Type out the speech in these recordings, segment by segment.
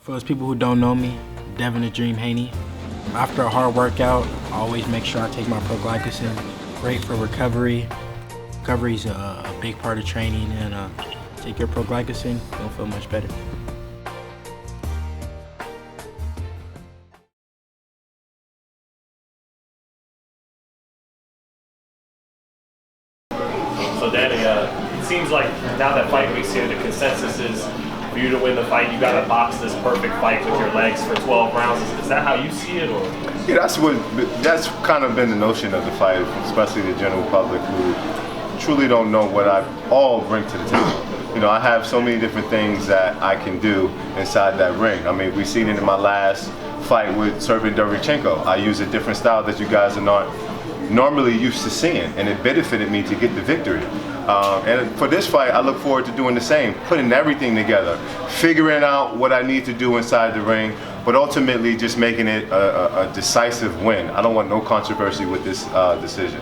For those people who don't know me, Devin the Dream Haney. After a hard workout, I always make sure I take my pro-glycogen. Great for recovery. Recovery is a big part of training, and take your pro-glycogen, you'll feel much better. So Danny, it seems like now that fight week's here, the consensus is for you to win the fight, you got to box this perfect fight with your legs for 12 rounds. Is that how you see it, or? Yeah, that's kind of been the notion of the fight, especially the general public who truly don't know what I all bring to the table. You know, I have so many different things that I can do inside that ring. I mean, we've seen it in my last fight with Serbian Derevchenko. I use a different style that you guys are not normally used to seeing, and it benefited me to get the victory. And for this fight, I look forward to doing the same, putting everything together, figuring out what I need to do inside the ring, but ultimately just making it a decisive win. I don't want no controversy with this decision.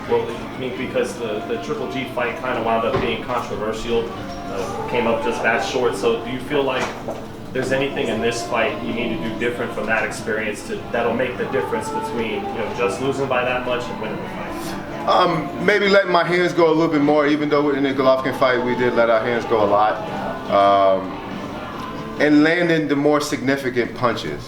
Well, I mean, because the Triple G fight kind of wound up being controversial, came up just that short, so do you feel like there's anything in this fight you need to do different from that experience that'll make the difference between just losing by that much and winning the fight? Maybe letting my hands go a little bit more, even though in the Golovkin fight we did let our hands go a lot. And landing the more significant punches.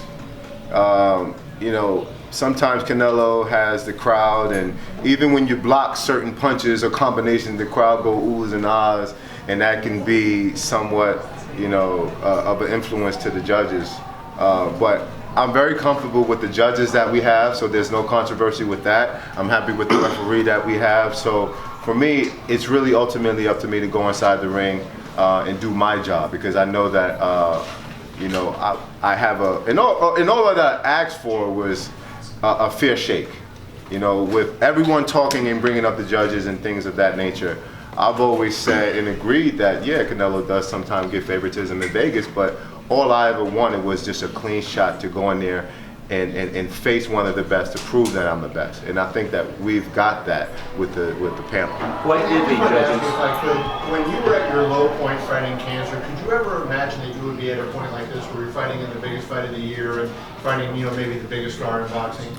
Sometimes Canelo has the crowd, and even when you block certain punches or combinations, the crowd go oohs and ahs, and that can be somewhat, of an influence to the judges. But I'm very comfortable with the judges that we have, so there's no controversy with that. I'm happy with the referee that we have. So for me, it's really ultimately up to me to go inside the ring and do my job, because I know that I have and all that I asked for was a fair shake. With everyone talking and bringing up the judges and things of that nature, I've always said and agreed that, yeah, Canelo does sometimes get favoritism in Vegas, but all I ever wanted was just a clean shot to go in there and face one of the best, to prove that I'm the best. And I think that we've got that with the panel. What did the judges? If I could, when you were at your low point fighting cancer, could you ever imagine that you would be at a point like this where you're fighting in the biggest fight of the year and fighting, maybe the biggest star in boxing?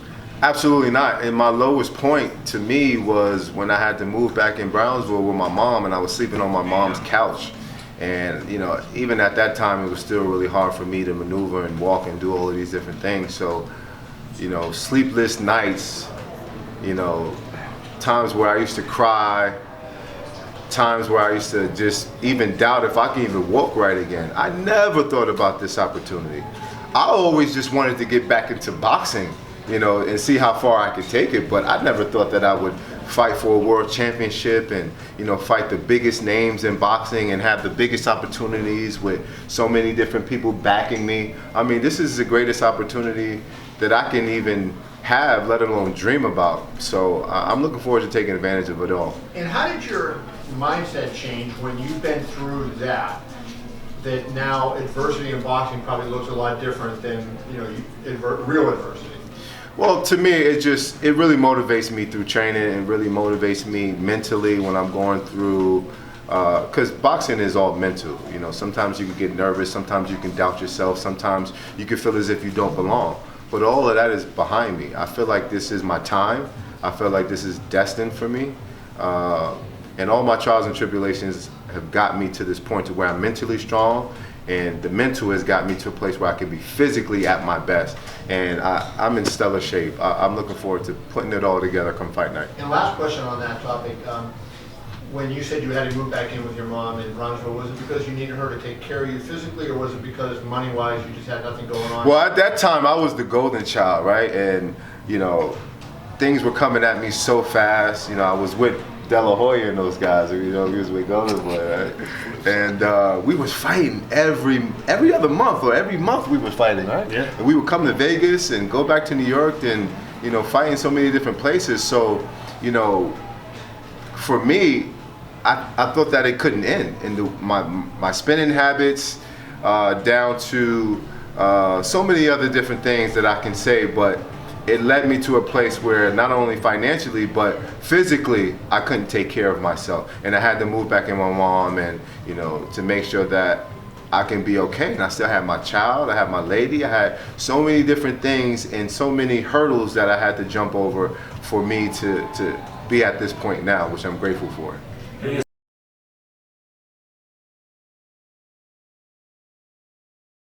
Absolutely not. And my lowest point to me was when I had to move back in Brownsville with my mom, and I was sleeping on my mom's couch. And even at that time, it was still really hard for me to maneuver and walk and do all of these different things. So, sleepless nights, times where I used to cry, times where I used to just even doubt if I could even walk right again. I never thought about this opportunity. I always just wanted to get back into boxing, and see how far I could take it. But I never thought that I would fight for a world championship and, fight the biggest names in boxing and have the biggest opportunities with so many different people backing me. I mean, this is the greatest opportunity that I can even have, let alone dream about. So I'm looking forward to taking advantage of it all. And how did your mindset change when you've been through that now adversity in boxing probably looks a lot different than, real adversity? Well, to me, it really motivates me through training, and really motivates me mentally when I'm going through, because boxing is all mental. Sometimes you can get nervous, sometimes you can doubt yourself, sometimes you can feel as if you don't belong. But all of that is behind me. I feel like this is my time. I feel like this is destined for me. And all my trials and tribulations have got me to this point to where I'm mentally strong. And the mental has got me to a place where I can be physically at my best. And I'm in stellar shape. I'm looking forward to putting it all together come fight night. And last question on that topic. When you said you had to move back in with your mom in Brownsville, was it because you needed her to take care of you physically, or was it because money-wise you just had nothing going on? Well, at that time, I was the golden child, right? And, things were coming at me so fast. I was with De La Hoya and those guys, he was with Golden Boy, right? And we was fighting every other month, or every month we was fighting, right? Yeah. And we would come to Vegas and go back to New York and, fight in so many different places. So, for me, I thought that it couldn't end. And my spinning habits, down to so many other different things that I can say, but it led me to a place where not only financially, but physically, I couldn't take care of myself. And I had to move back in with my mom and, to make sure that I can be okay. And I still have my child, I have my lady, I had so many different things and so many hurdles that I had to jump over for me to be at this point now, which I'm grateful for.